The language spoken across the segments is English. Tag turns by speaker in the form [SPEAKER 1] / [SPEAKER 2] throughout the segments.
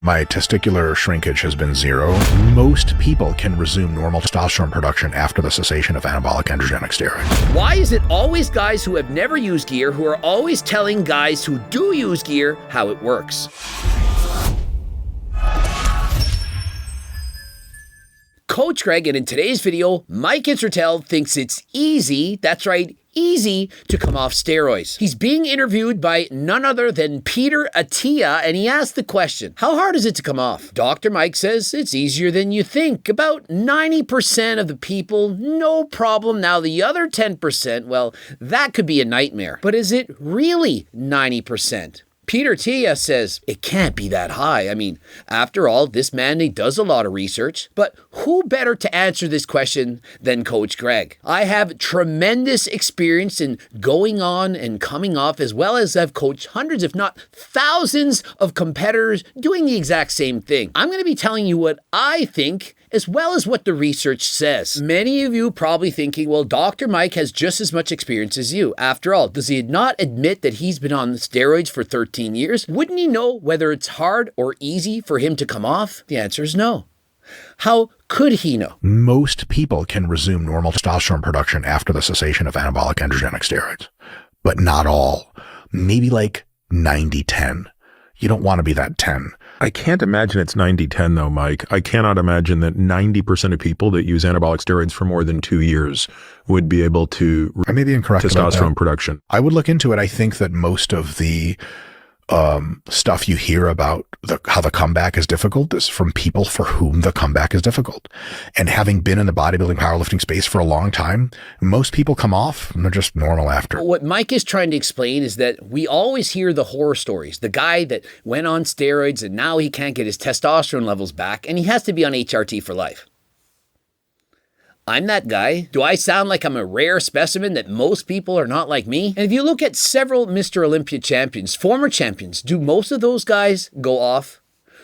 [SPEAKER 1] My testicular shrinkage has been 0. Most people can resume normal testosterone production after the cessation of anabolic androgenic steroids.
[SPEAKER 2] Why is it always guys who have never used gear who are always telling guys who do use gear how it works? Coach Greg, and in today's video, Mike Isreatel thinks it's easy, that's right, easy to come off steroids. He's being interviewed by none other than Peter Attia, and he asked the question, how hard is it to come off? Dr. Mike says it's easier than you think. About 90% of the people, no problem. Now the other 10%, well, that could be a nightmare. But is it really 90%? Peter Attia says it can't be that high. I mean, after all, this man, he does a lot of research. But who better to answer this question than Coach Greg? I have tremendous experience in going on and coming off, as well as I've coached hundreds, if not thousands of competitors doing the exact same thing. I'm going to be telling you what I think, as well as what the research says. Many of you probably thinking, well, Dr. Mike has just as much experience as you. After all, does he not admit that he's been on steroids for 13 years? Wouldn't he know whether it's hard or easy for him to come off? The answer is no. How could he know?
[SPEAKER 1] Most people can resume normal testosterone production after the cessation of anabolic androgenic steroids, but not all. Maybe like 90-10. You don't want to be that 10.
[SPEAKER 3] I can't imagine it's 90-10 though, Mike. I cannot imagine that 90% of people that use anabolic steroids for more than 2 years would be able to
[SPEAKER 1] I may be incorrect about
[SPEAKER 3] testosterone
[SPEAKER 1] that.
[SPEAKER 3] production.
[SPEAKER 1] I would look into it. I think that most of the stuff you hear about how the comeback is difficult is from people for whom the comeback is difficult. And having been in the bodybuilding powerlifting space for a long time, most people come off and they're just normal after.
[SPEAKER 2] What Mike is trying to explain is that we always hear the horror stories. The guy that went on steroids and now he can't get his testosterone levels back and he has to be on HRT for life. I'm that guy. Do I sound like I'm a rare specimen that most people are not like me? And if you look at several Mr. Olympia champions, former champions, do most of those guys go off?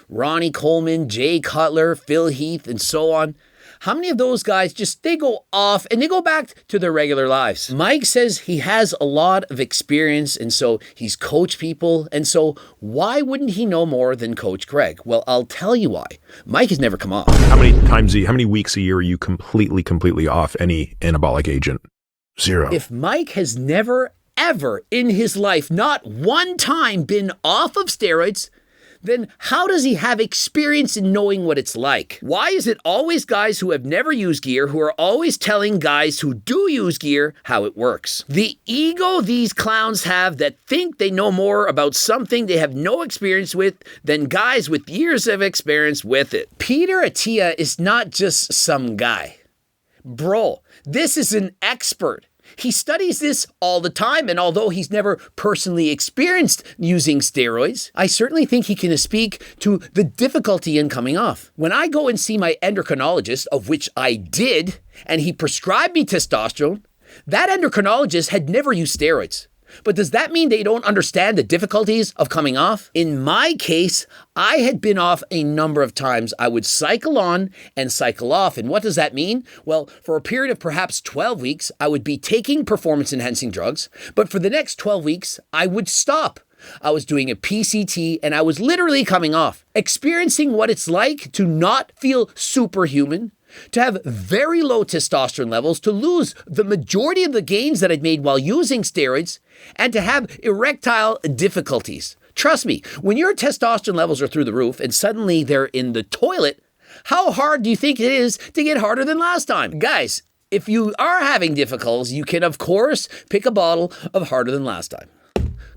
[SPEAKER 2] Ronnie Coleman, Jay Cutler, Phil Heath, and so on. How many of those guys they go off and they go back to their regular lives? Mike says he has a lot of experience and so he's coached people. And so why wouldn't he know more than Coach Greg? Well, I'll tell you why. Mike has never come off.
[SPEAKER 3] How many weeks a year are you completely off any anabolic agent?
[SPEAKER 1] 0.
[SPEAKER 2] If Mike has never, ever in his life, not one time been off of steroids, then how does he have experience in knowing what it's like? Why is it always guys who have never used gear who are always telling guys who do use gear how it works? The ego these clowns have that think they know more about something they have no experience with than guys with years of experience with it. Peter Attia is not just some guy. Bro, this is an expert. He studies this all the time, and although he's never personally experienced using steroids, I certainly think he can speak to the difficulty in coming off. When I go and see my endocrinologist, of which I did, and he prescribed me testosterone, that endocrinologist had never used steroids. But does that mean they don't understand the difficulties of coming off? In my case, I had been off a number of times. I would cycle on and cycle off. And what does that mean? Well, for a period of perhaps 12 weeks, I would be taking performance-enhancing drugs. But for the next 12 weeks, I would stop. I was doing a PCT and I was literally coming off, experiencing what it's like to not feel superhuman, to have very low testosterone levels, to lose the majority of the gains that I'd made while using steroids, and to have erectile difficulties. Trust me, when your testosterone levels are through the roof and suddenly they're in the toilet, how hard do you think it is to get harder than last time? Guys, if you are having difficulties, you can, of course, pick a bottle of Harder Than Last Time.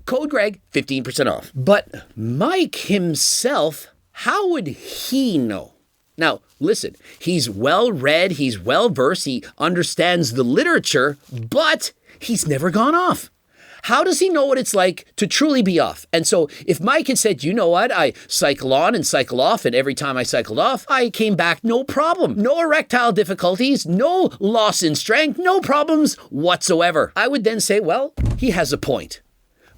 [SPEAKER 2] Code Greg, 15% off. But Mike himself, how would he know? Now, listen, he's well-read, he's well-versed, he understands the literature, but he's never gone off. How does he know what it's like to truly be off? And so if Mike had said, you know what, I cycle on and cycle off, and every time I cycled off, I came back no problem. No erectile difficulties, no loss in strength, no problems whatsoever. I would then say, well, he has a point.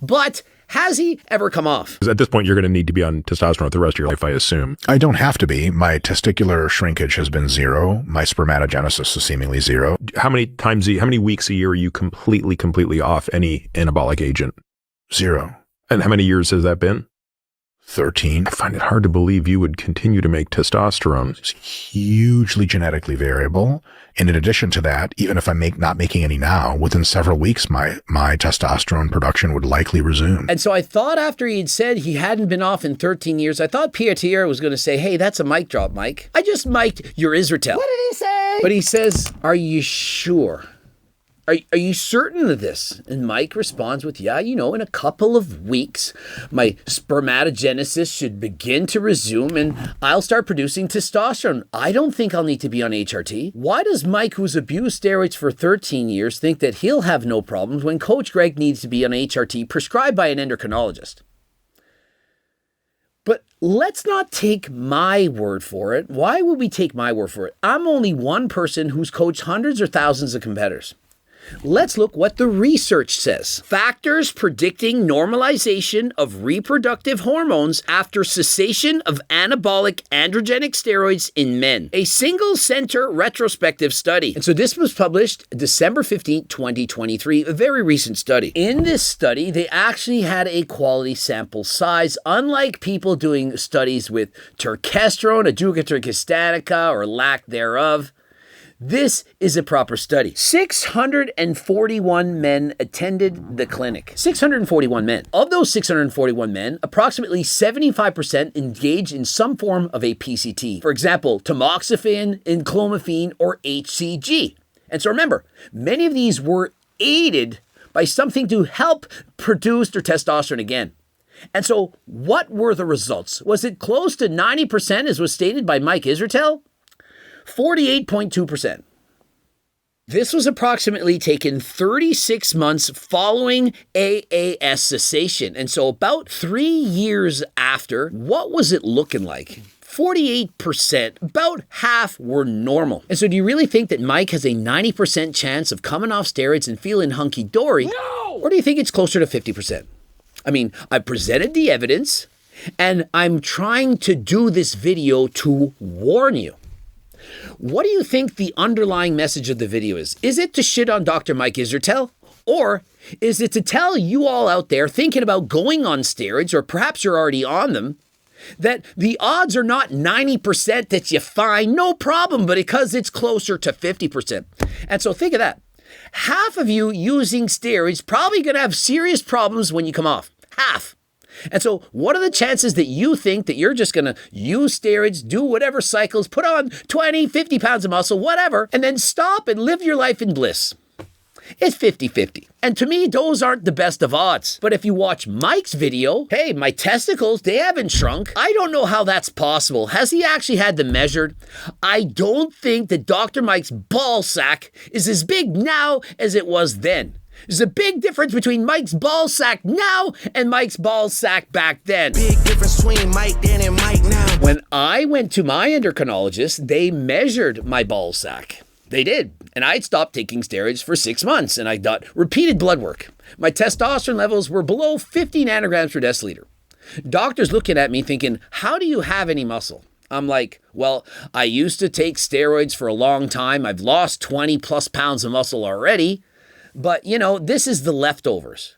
[SPEAKER 2] But has he ever come off?
[SPEAKER 3] Because at this point, you're going to need to be on testosterone the rest of your life, I assume.
[SPEAKER 1] I don't have to be. My testicular shrinkage has been 0. My spermatogenesis is seemingly 0.
[SPEAKER 3] How many weeks a year are you completely off any anabolic agent?
[SPEAKER 1] 0.
[SPEAKER 3] And how many years has that been?
[SPEAKER 1] 13.
[SPEAKER 3] I find it hard to believe you would continue to make testosterone.
[SPEAKER 1] It's hugely genetically variable. And in addition to that, even if I'm not making any now, within several weeks, my testosterone production would likely resume.
[SPEAKER 2] And so I thought after he'd said he hadn't been off in 13 years, I thought Pierre was going to say, hey, that's a mic drop, Mike. I just mic'd your Isreatel.
[SPEAKER 4] What did he say?
[SPEAKER 2] But he says, are you sure? Are you certain of this? And Mike responds with, yeah, in a couple of weeks, my spermatogenesis should begin to resume and I'll start producing testosterone. I don't think I'll need to be on HRT. Why does Mike, who's abused steroids for 13 years, think that he'll have no problems when Coach Greg needs to be on HRT prescribed by an endocrinologist? But let's not take my word for it. Why would we take my word for it? I'm only one person who's coached hundreds or thousands of competitors. Let's look what the research says. Factors predicting normalization of reproductive hormones after cessation of anabolic androgenic steroids in men. A single center retrospective study. And so this was published December 15, 2023, a very recent study. In this study, they actually had a quality sample size, unlike people doing studies with turkesterone, aduca histanica, or lack thereof. This is a proper study. 641 men attended the clinic. 641 men. Of those 641 men, approximately 75% engaged in some form of a PCT. For example, tamoxifen, enclomiphene, or HCG. And so remember, many of these were aided by something to help produce their testosterone again. And so what were the results? Was it close to 90%, as was stated by Mike Isreatel? 48.2%. This was approximately taken 36 months following AAS cessation. And so about 3 years after, what was it looking like? 48%, about half were normal. And so do you really think that Mike has a 90% chance of coming off steroids and feeling hunky-dory? No! Or do you think it's closer to 50%? I mean, I presented the evidence, and I'm trying to do this video to warn you. What do you think the underlying message of the video is? Is it to shit on Dr. Mike Isreatel? Or is it to tell you all out there thinking about going on steroids, or perhaps you're already on them, that the odds are not 90% that you find no problem, but because it's closer to 50%. And so think of that. Half of you using steroids probably going to have serious problems when you come off. Half. And so what are the chances that you think that you're just going to use steroids, do whatever cycles, put on 20, 50 pounds of muscle, whatever, and then stop and live your life in bliss? It's 50-50. And to me, those aren't the best of odds. But if you watch Mike's video, hey, my testicles, they haven't shrunk. I don't know how that's possible. Has he actually had them measured? I don't think that Dr. Mike's ball sack is as big now as it was then. There's a big difference between Mike's ball sack now and Mike's ball sack back then.
[SPEAKER 4] Big difference between Mike then and Mike now.
[SPEAKER 2] When I went to my endocrinologist, they measured my ball sack. They did. And I'd stopped taking steroids for 6 months, and I got repeated blood work. My testosterone levels were below 50 nanograms per deciliter. Doctors looking at me thinking, how do you have any muscle? I'm like, well, I used to take steroids for a long time. I've lost 20 plus pounds of muscle already. But, this is the leftovers.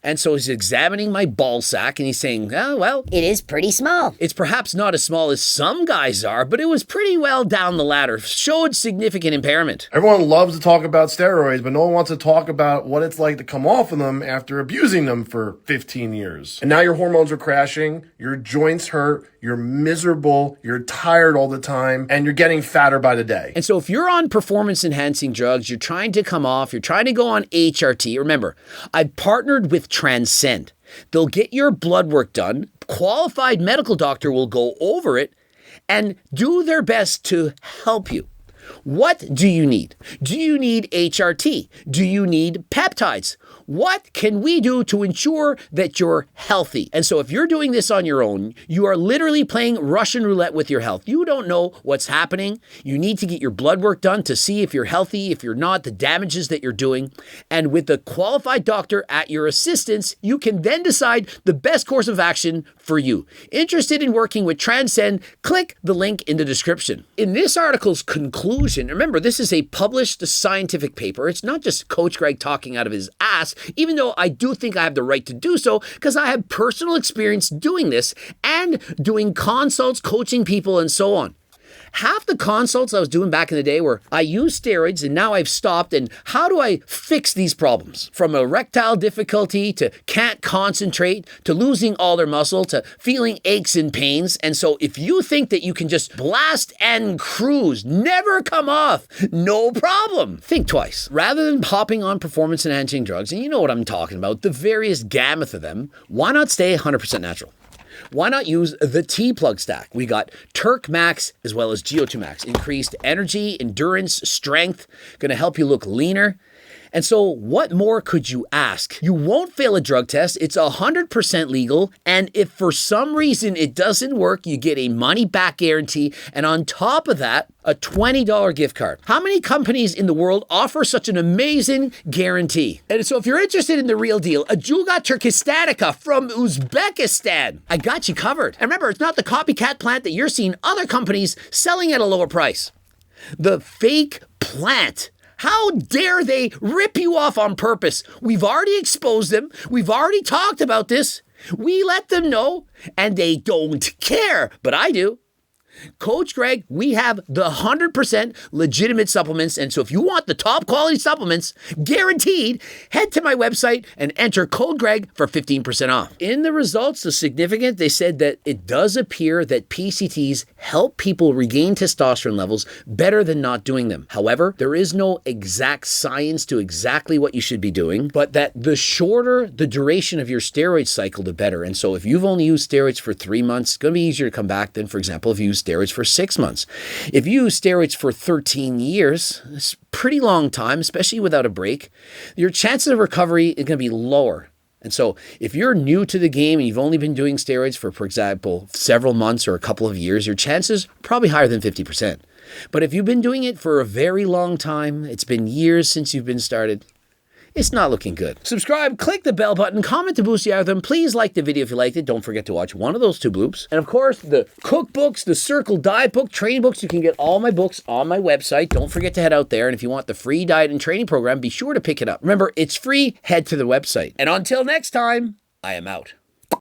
[SPEAKER 2] And so he's examining my ball sack and he's saying, oh, well,
[SPEAKER 5] it is pretty small.
[SPEAKER 2] It's perhaps not as small as some guys are, but it was pretty well down the ladder, showed significant impairment.
[SPEAKER 6] Everyone loves to talk about steroids, but no one wants to talk about what it's like to come off of them after abusing them for 15 years. And now your hormones are crashing, your joints hurt, you're miserable, you're tired all the time, and you're getting fatter by the day.
[SPEAKER 2] And so if you're on performance-enhancing drugs, you're trying to come off, you're trying to go on HRT, remember, I've partnered with Transcend. They'll get your blood work done, qualified medical doctor will go over it, and do their best to help you. What do you need? Do you need HRT? Do you need peptides? What can we do to ensure that you're healthy? And so if you're doing this on your own, you are literally playing Russian roulette with your health. You don't know what's happening. You need to get your blood work done to see if you're healthy, if you're not, the damages that you're doing. And with a qualified doctor at your assistance, you can then decide the best course of action for you. Interested in working with Transcend? Click the link in the description. In this article's conclusion, remember, this is a published scientific paper. It's not just Coach Greg talking out of his ass, even though I do think I have the right to do so because I have personal experience doing this and doing consults, coaching people, and so on. Half the consults I was doing back in the day were, I use steroids and now I've stopped, and how do I fix these problems? From erectile difficulty to can't concentrate to losing all their muscle to feeling aches and pains. And so if you think that you can just blast and cruise, never come off, no problem, think twice. Rather than hopping on performance enhancing drugs, and you know what I'm talking about, the various gamut of them, why not stay 100% natural? Why not use the T-Plug stack? We got Turk Max as well as GO2 Max. Increased energy, endurance, strength, going to help you look leaner. And so what more could you ask? You won't fail a drug test. It's 100% legal. And if for some reason it doesn't work, you get a money back guarantee. And on top of that, a $20 gift card. How many companies in the world offer such an amazing guarantee? And so if you're interested in the real deal, a Juga Turkistanica from Uzbekistan, I got you covered. And remember, it's not the copycat plant that you're seeing other companies selling at a lower price. The fake plant. How dare they rip you off on purpose? We've already exposed them. We've already talked about this. We let them know, and they don't care, but I do. Coach Greg, we have the 100% legitimate supplements. And so if you want the top quality supplements, guaranteed, head to my website and enter code Greg for 15% off. In the results, the significant, they said that it does appear that PCTs help people regain testosterone levels better than not doing them. However, there is no exact science to exactly what you should be doing, but that the shorter the duration of your steroid cycle, the better. And so if you've only used steroids for 3 months, it's going to be easier to come back than, for example, if you use steroids for 6 months. If you use steroids for 13 years, it's a pretty long time, especially without a break, your chances of recovery is going to be lower. And so if you're new to the game and you've only been doing steroids for example, several months or a couple of years, your chances are probably higher than 50%. But if you've been doing it for a very long time, it's been years since you've been started, it's not looking good. Subscribe, click the bell button, comment to boost the algorithm. Please like the video if you liked it. Don't forget to watch one of those 2 bloops. And of course, the cookbooks, the Circle Diet book, training books. You can get all my books on my website. Don't forget to head out there. And if you want the free diet and training program, be sure to pick it up. Remember, it's free. Head to the website. And until next time, I am out.